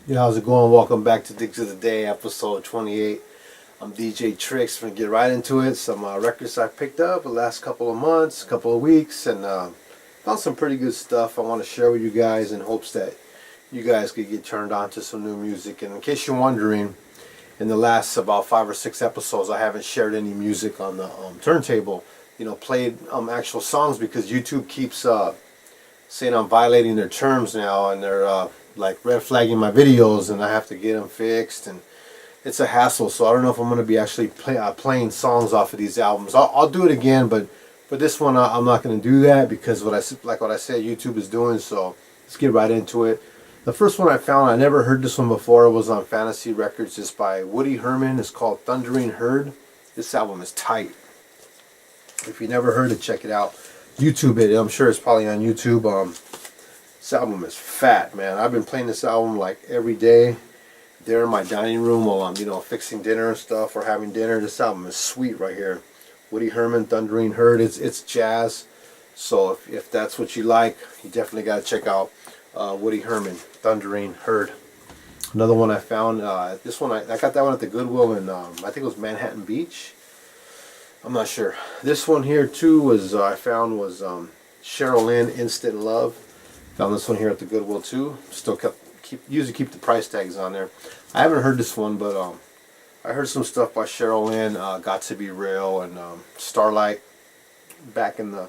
Yeah, how's it going? Welcome back to Digs of the Day, episode 28. I'm DJ Tricks. We're going to get right into it. Some records I picked up the last couple of months, couple of weeks, and found some pretty good stuff I want to share with you guys in hopes that you guys could get turned on to some new music. And in case you're wondering, in the last about 5 or 6 episodes, I haven't shared any music on the turntable, played actual songs because YouTube keeps saying I'm violating their terms now, and they're like red flagging my videos, and I have to get them fixed, and it's a hassle. So I don't know if I'm going to be actually playing songs off of these albums. I'll do it again, but for this one I'm not going to do that because what I said YouTube is doing. So let's get right into it. The first one I found, I never heard this one before. It was on Fantasy Records. It's by Woody Herman. It's called Thundering Herd. This album is tight. If you never heard it, check it out. YouTube it. I'm sure it's probably on YouTube. This album is fat, man. I've been playing this album like every day there in my dining room while I'm, fixing dinner and stuff or having dinner. This album is sweet right here. Woody Herman, Thundering Herd. It's jazz. So if that's what you like, you definitely got to check out Woody Herman, Thundering Herd. Another one I found, this one, I got that one at the Goodwill in, I think it was Manhattan Beach. I'm not sure. This one here too was, I found was Cheryl, Lynn, Instant Love. Found this one here at the Goodwill too. Still usually keep the price tags on there. I haven't heard this one, but I heard some stuff by Cheryl Lynn, Got to Be Real, and Starlight back in the,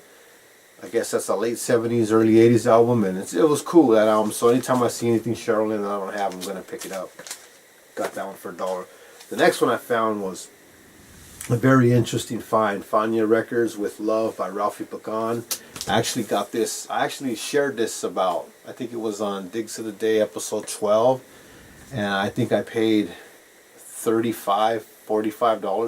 I guess that's the late 70s, early 80s album, and it was cool, that album. So anytime I see anything Cheryl Lynn that I don't have, I'm going to pick it up. Got that one for $1. The next one I found was a very interesting find. Fania Records with Love by Rafli, Pagan. I actually got this. I actually shared this about, I think it was on Digs of the Day episode 12. And I think I paid $45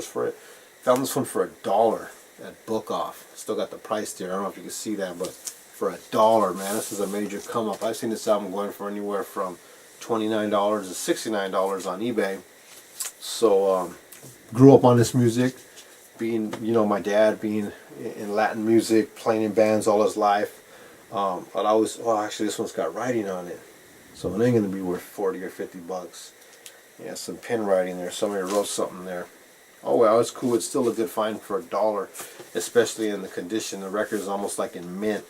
for it. Found this one for $1 at Book Off. Still got the price there. I don't know if you can see that, but for $1, man, this is a major come up. I've seen this album going for anywhere from $29 to $69 on eBay. So, grew up on this music, being, my dad being in Latin music, playing in bands all his life. But I was, well, actually this one's got writing on it, so it ain't gonna be worth 40 or 50 bucks. Yeah, some pen writing there. Somebody wrote something there. Oh well, it's cool. It's still a good find for $1, especially in the condition. The record is almost like in mint,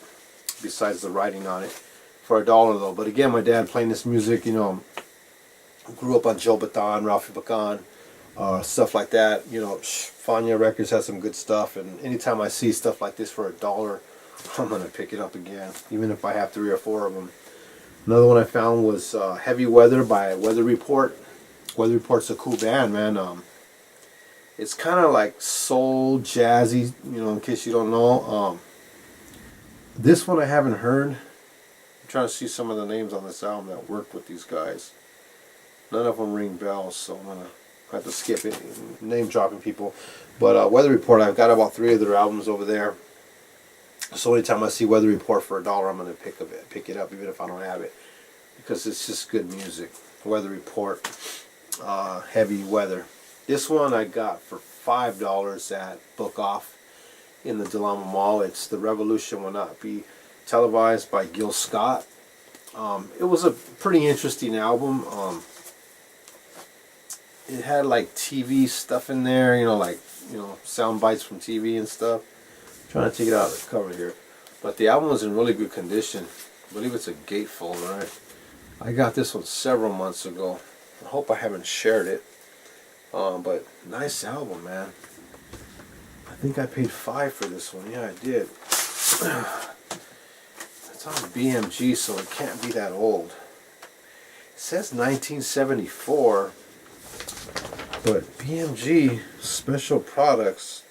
besides the writing on it, for $1 though. But again, my dad playing this music, grew up on Joe Bataan, Ralphie Bacan. Stuff like that, Fania Records has some good stuff, and anytime I see stuff like this for $1, I'm gonna pick it up again, even if I have 3 or 4 of them. Another one I found was Heavy Weather by Weather Report. Weather Report's a cool band, man. It's kind of like soul, jazzy, in case you don't know. This one I haven't heard. I'm trying to see some of the names on this album that worked with these guys. None of them ring bells, so I'm gonna have to skip it, name dropping people. But Weather Report, I've got about 3 of their albums over there. So anytime I see Weather Report for $1, I'm going to pick it up, even if I don't have it, because it's just good music. Weather Report, Heavy Weather. This one I got for $5 at Book Off in the Delama Mall. It's The Revolution Will Not Be Televised by Gil Scott. It was a pretty interesting album. It had like TV stuff in there, sound bites from TV and stuff. I'm trying to take it out of the cover here. But the album was in really good condition. I believe it's a gatefold, right? I got this one several months ago. I hope I haven't shared it. But nice album, man. I think I paid $5 for this one. Yeah, I did. It's on BMG, so it can't be that old. It says 1974. But BMG Special Products,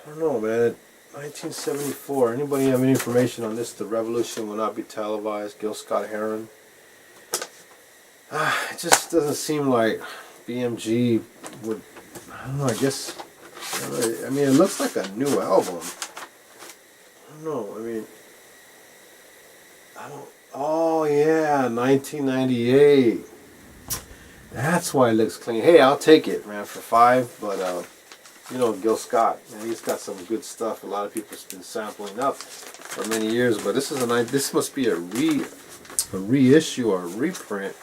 I don't know, man. 1974. Anybody have any information on this? The Revolution Will Not Be Televised. Gil Scott Heron. It just doesn't seem like BMG would. I don't know. I guess. I mean, it looks like a new album. I don't know. I mean, I don't. Oh yeah, 1998. That's why it looks clean. Hey, I'll take it, man, for $5. But Gil Scott, man, he's got some good stuff. A lot of people's been sampling up for many years. But this is this must be a reissue or a reprint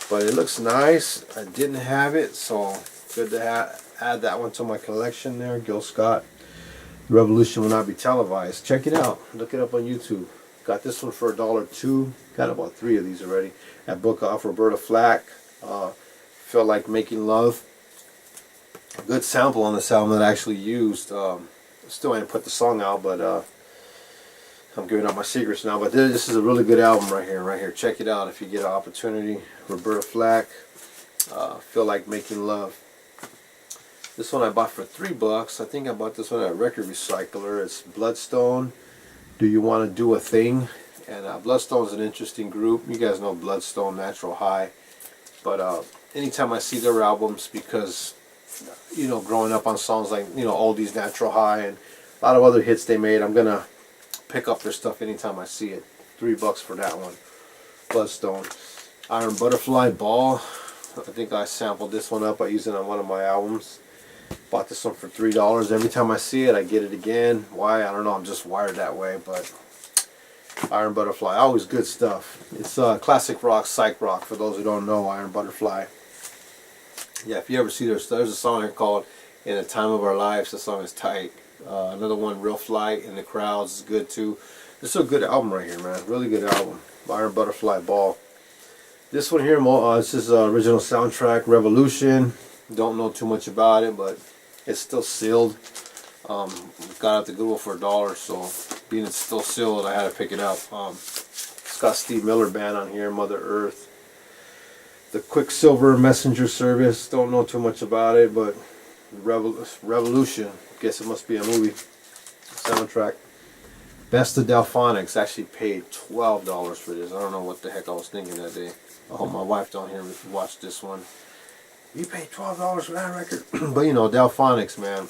But it looks nice. I didn't have it, so good to add that one to my collection there. Gil Scott, Revolution Will Not Be Televised. Check it out. Look it up on YouTube. Got this one for $1 Got about 3 of these already. At Book Off, Roberta Flack. Feel Like Making Love. A good sample on this album that I actually used. Still ain't put the song out, but I'm giving out my secrets now. But this is a really good album right here. Check it out if you get an opportunity. Roberta Flack. Feel Like Making Love. This one I bought for $3. I think I bought this one at a record recycler. It's Bloodstone, Do You Want to Do a Thing? And Bloodstone is an interesting group. You guys know Bloodstone, Natural High. But anytime I see their albums, because you know, growing up on songs like, you know, Oldies, Natural High, and a lot of other hits they made, I'm gonna pick up their stuff anytime I see it. $3 for that one. Bloodstone. Iron Butterfly Ball. I think I sampled this one up. I used it on one of my albums. Bought this one for $3. Every time I see it, I get it again. Why? I don't know. I'm just wired that way. But Iron Butterfly, always good stuff. It's classic rock, psych rock. For those who don't know, Iron Butterfly. Yeah, if you ever see there's a song here called In a Time of Our Lives. The song is tight. Another one, Real Flight in the Crowds, is good too. This is a good album right here, man. Really good album. Iron Butterfly Ball. This one here, this is original soundtrack, Revolution. Don't know too much about it, but it's still sealed. Got it at the Goodwill for $1, so being it's still sealed, I had to pick it up. It's got Steve Miller Band on here, Mother Earth. The Quicksilver Messenger Service, don't know too much about it, but Revolution, guess it must be a movie soundtrack. Best of Delfonics, actually paid $12 for this. I don't know what the heck I was thinking that day. I hope my wife don't hear me watch this one. You paid $12 for that record? But you know, Delfonics, man.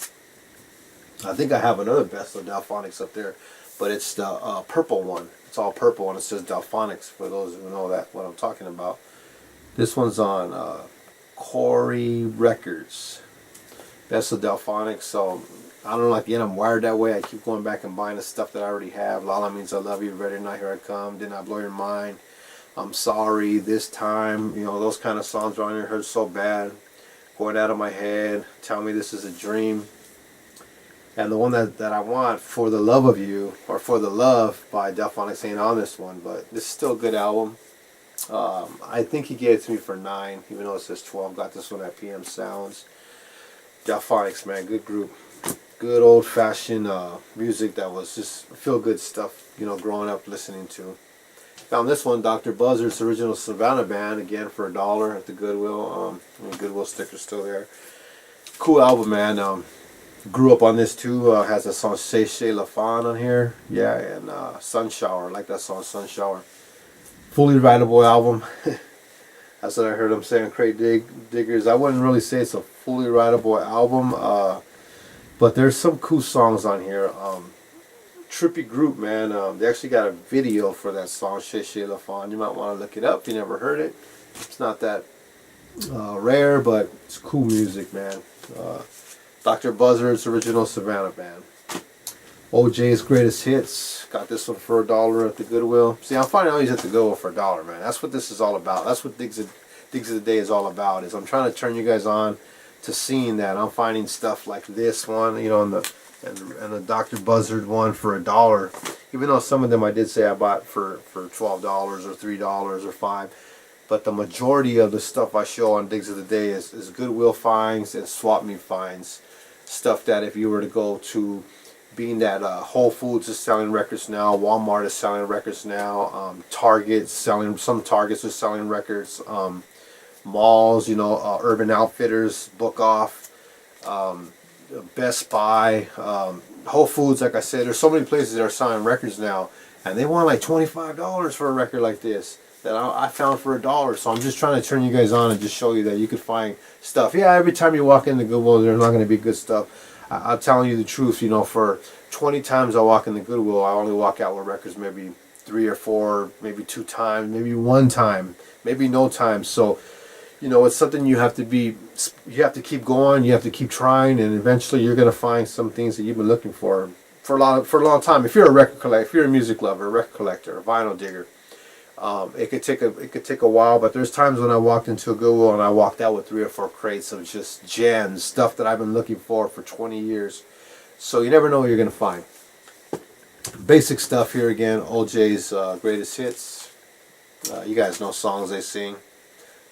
I think I have another Best of Delfonics up there, but it's the purple one. It's all purple and it says Delfonics, for those who know that what I'm talking about. This one's on Corey Records. Best of Delfonics. So I don't know, like, again, I'm wired that way. I keep going back and buying the stuff that I already have. Lala Means I Love You, Ready or Not, Here I Come, Did Not Blow Your Mind, I'm Sorry, This Time. You know, those kind of songs are on here. Hurt So Bad, Going Out of My Head, Tell Me This Is a Dream. And the one that I want, For the Love of You, or For the Love by Delfonics, ain't on this one, but this is still a good album. I think he gave it to me for $9, even though it says 12. Got this one at PM Sounds. Delfonics, man, good group. Good old-fashioned music that was just feel-good stuff, you know, growing up listening to. Found this one, Dr. Buzzard's original Savannah Band, again for $1 at the Goodwill. Goodwill sticker's still there. Cool album, man. Grew up on this too. Has a song Say Shay La Fan on here. Yeah, and Sun Shower. I like that song, Sun Shower. Fully writable album. That's what I heard him saying, Crate Diggers. I wouldn't really say it's a fully writable album, but there's some cool songs on here. Trippy group, man. They actually got a video for that song, Shay Shay La Fan. You might want to look it up if you never heard it. It's not that rare, but it's cool music, man. Dr. Buzzard's original Savannah Band. Ojays Greatest Hits. Got this one for $1 at the Goodwill. See, I'm finding always at the Goodwill for $1, man. That's what this is all about. That's what Digs of the Day is all about. Is I'm trying to turn you guys on to seeing that. I'm finding stuff like this one, you know, and the Dr. Buzzard one for $1. Even though some of them I did say I bought for $12 or $3 or $5. But the majority of the stuff I show on Digs of the Day is Goodwill finds and swap meet finds. Stuff that if you were to go to, being that Whole Foods is selling records now, Walmart is selling records now, Target's selling, some Targets are selling records, malls, you know, Urban Outfitters, Book Off, Best Buy, Whole Foods, like I said, there's so many places that are selling records now, and they want like $25 for a record like this that I found for $1. So I'm just trying to turn you guys on and just show you that you could find stuff. Yeah, every time you walk into Goodwill, there's not going to be good stuff. I'm telling you the truth, you know, for 20 times I walk in the Goodwill, I only walk out with records maybe 3 or 4, maybe 2 times, maybe 1 time, maybe no time. So, you know, it's something you have to keep going, you have to keep trying, and eventually you're going to find some things that you've been looking for a long time. If you're a record collector, if you're a music lover, a record collector, a vinyl digger, It could take a while, but there's times when I walked into a Goodwill and I walked out with 3 or 4 crates of just gems, stuff that I've been looking for 20 years. So you never know what you're gonna find. Basic stuff here again. Ojays greatest hits. You guys know songs they sing.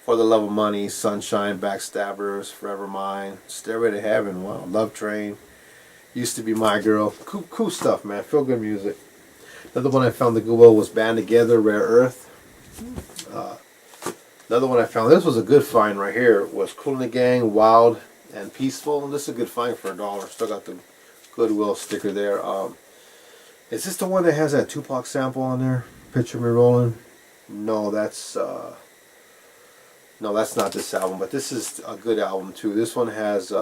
For the Love of Money, Sunshine, Backstabbers, Forever Mine, Stairway to Heaven, wow, Love Train, Used to Be My Girl. Cool stuff, man. Feel good music. Another one I found the Goodwill was Band Together, Rare Earth. Another one I found, this was a good find right here, was Kool and the Gang, Wild and Peaceful. This is a good find for $1. Still got the Goodwill sticker there. Is this the one that has that Tupac sample on there? Picture Me Rolling? No, that's not this album, but this is a good album too. This one has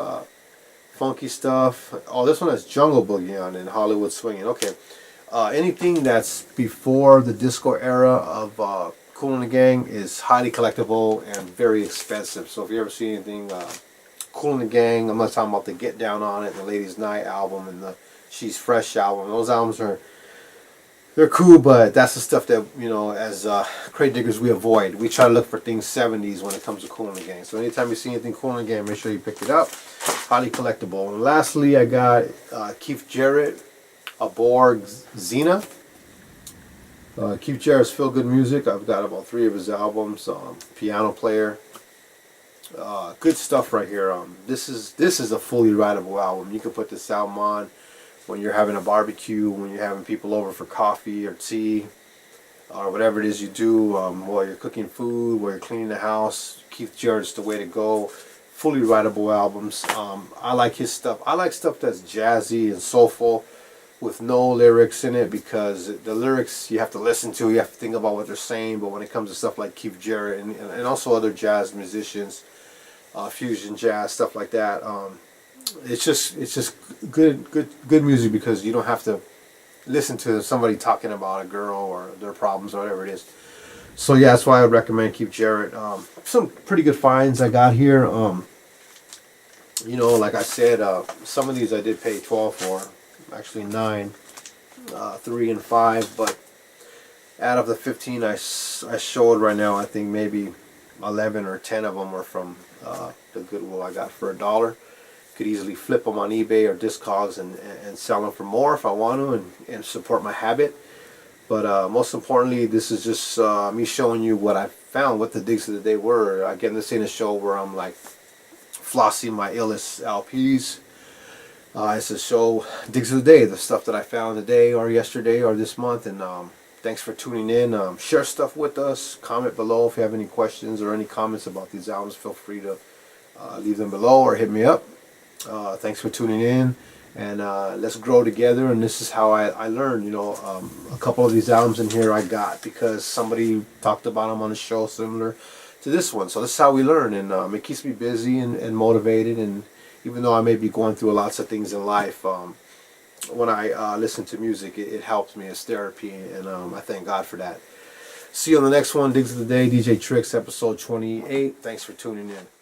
funky stuff. Oh, this one has Jungle Boogie on it and Hollywood Swinging. Okay, anything that's before the disco era of Kool and the Gang is highly collectible and very expensive. So if you ever see anything Kool and the Gang, I'm not talking about the Get Down on It, the Ladies Night album, and the She's Fresh album. Those albums they're cool, but that's the stuff that, you know, as crate diggers we avoid. We try to look for things 70s when it comes to Kool and the Gang. So anytime you see anything Kool and the Gang, make sure you pick it up. Highly collectible. And lastly, I got Keith Jarrett, a Borg Xena. Keith Jarrett's feel good music. I've got about 3 of his albums. Piano player. Good stuff right here. This is a fully rideable album. You can put this album on when you're having a barbecue, when you're having people over for coffee or tea, or whatever it is you do, while you're cooking food, while you're cleaning the house. Keith Jarrett's the way to go. Fully rideable albums. I like his stuff. I like stuff that's jazzy and soulful with no lyrics in it, because the lyrics you have to listen to, you have to think about what they're saying. But when it comes to stuff like Keith Jarrett and also other jazz musicians, fusion jazz, stuff like that, it's just good music, because you don't have to listen to somebody talking about a girl or their problems or whatever it is. So yeah, that's why I would recommend Keith Jarrett. Some pretty good finds I got here. You know, like I said, some of these I did pay 12 for, actually 9, 3 and 5, but out of the 15 I showed right now, I think maybe 11 or 10 of them were from the Goodwill I got for $1. Could easily flip them on eBay or Discogs and sell them for more if I want to, and support my habit. But most importantly, this is just me showing you what I found, what the digs of the day were. Again, this ain't a show where I'm like flossing my illest LPs. It's a show, digs of the day, the stuff that I found today or yesterday or this month. And thanks for tuning in. Share stuff with us. Comment below if you have any questions or any comments about these albums. Feel free to leave them below or hit me up. Thanks for tuning in, and let's grow together. And this is how I learned. You know, a couple of these albums in here I got because somebody talked about them on a show similar to this one. So this is how we learn, and it keeps me busy and motivated. And even though I may be going through lots of things in life, when I listen to music, it helps me. It's therapy, and I thank God for that. See you on the next one, Digs of the Day, DJ Tricks, episode 28. Thanks for tuning in.